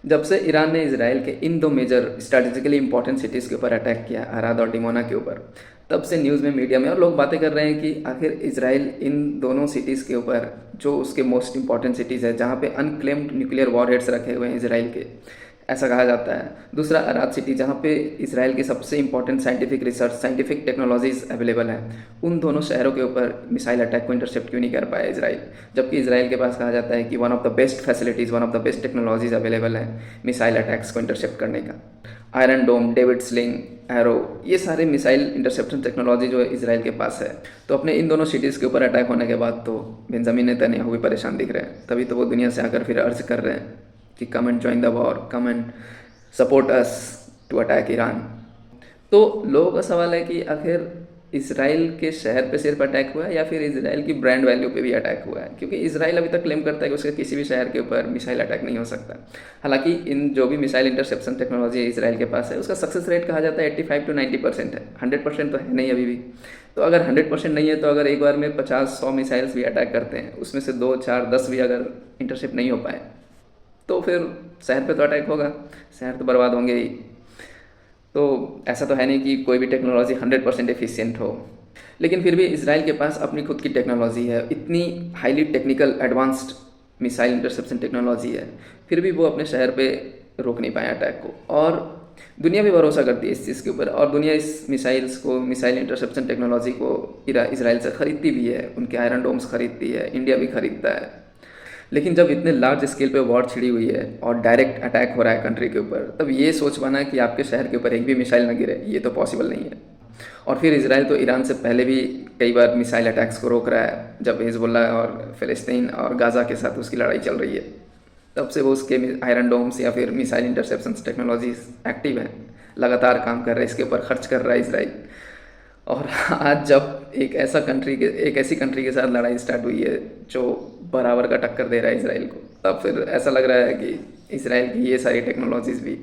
जब से ईरान ने इसराइल के इन दो मेजर स्ट्रैटेजिकली इंपॉर्टेंट सिटीज़ के ऊपर अटैक किया, अराद और डिमोना के ऊपर, तब से न्यूज़ में, मीडिया में और लोग बातें कर रहे हैं कि आखिर इसराइल इन दोनों सिटीज़ के ऊपर, जो उसके मोस्ट इंपॉर्टेंट सिटीज़ है जहाँ पे अनक्लेम्ड न्यूक्लियर वॉरहेड्स रखे हुए हैं इसराइल के, ऐसा कहा जाता है। दूसरा अराद सिटी, जहाँ पे इसराइल की सबसे important scientific research, scientific technologies available हैं, उन दोनों शहरों के ऊपर मिसाइल अटैक को इंटरसेप्ट क्यों नहीं कर पाया इसराइल, जबकि इसराइल के पास कहा जाता है कि one of the best facilities, one of the best technologies available है मिसाइल अटैक्स को इंटरसेप्ट करने का। आयरन डोम, डेविड स्लिंग, एरो, ये सारे मिसाइल इंटरसेप्शन टेक्नोलॉजी जो है इसराइल के पास है। तो अपने इन दोनों सिटीज़ के ऊपर अटैक होने के बाद तो बेंजामिन नेतन्याहू भी परेशान दिख रहे हैं। तभी तो वो दुनिया से आकर फिर अर्ज कर रहे हैं कि come and join the war, come and support us to attack Iran. तो लोगों का सवाल है कि आखिर इसराइल के शहर पे सिर्फ अटैक हुआ है या फिर इसराइल की ब्रांड वैल्यू पे भी अटैक हुआ है, क्योंकि इसराइल अभी तक क्लेम करता है कि उसके किसी भी शहर के ऊपर मिसाइल अटैक नहीं हो सकता। हालांकि इन जो भी मिसाइल इंटरसेप्शन टेक्नोलॉजी इसराइल के पास है, उसका सक्सेस रेट कहा जाता है 85 to 90% है। 100% तो है नहीं अभी भी। तो अगर 100% नहीं है, तो अगर एक बार में 50-100 मिसाइल्स भी अटैक करते हैं, उसमें से 2, 4, 10 भी अगर इंटरसेप्ट नहीं हो पाए, तो फिर शहर पे तो अटैक होगा, शहर तो बर्बाद होंगे ही। तो ऐसा तो है नहीं कि कोई भी टेक्नोलॉजी 100% एफिशिएंट हो, लेकिन फिर भी इसराइल के पास अपनी खुद की टेक्नोलॉजी है, इतनी highly technical advanced missile interception technology है, फिर भी वो अपने शहर पे रोक नहीं पाए अटैक को। और दुनिया भी भरोसा करती है इस चीज़ के ऊपर, और दुनिया इस मिसाइल्स को, मिसाइल इंटरसेप्शन टेक्नोलॉजी को इसराइल से ख़रीदती भी है, उनके आयरन डोम्स खरीदती है, इंडिया भी खरीदता है। लेकिन जब इतने लार्ज स्केल पे वॉर छिड़ी हुई है और डायरेक्ट अटैक हो रहा है कंट्री के ऊपर, तब ये सोच पाना कि आपके शहर के ऊपर एक भी मिसाइल ना गिरे, ये तो पॉसिबल नहीं है। और फिर इसराइल तो ईरान से पहले भी कई बार मिसाइल अटैक्स को रोक रहा है, जब हिजबुल्लाह और फ़िलिस्तीन और गाज़ा के साथ उसकी लड़ाई चल रही है, तब से वो उसके आयरन डोम्स या फिर मिसाइल इंटरसेप्शन टेक्नोलॉजीज एक्टिव है, लगातार काम कर रहा है, इसके ऊपर खर्च कर रहा है इसराइल। और आज जब एक ऐसी कंट्री के साथ लड़ाई स्टार्ट हुई है जो बराबर का टक्कर दे रहा है इसराइल को, तब फिर ऐसा लग रहा है कि इसराइल की ये सारी टेक्नोलॉजीज भी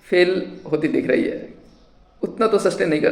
फेल होती दिख रही है, उतना तो सस्टेन नहीं कर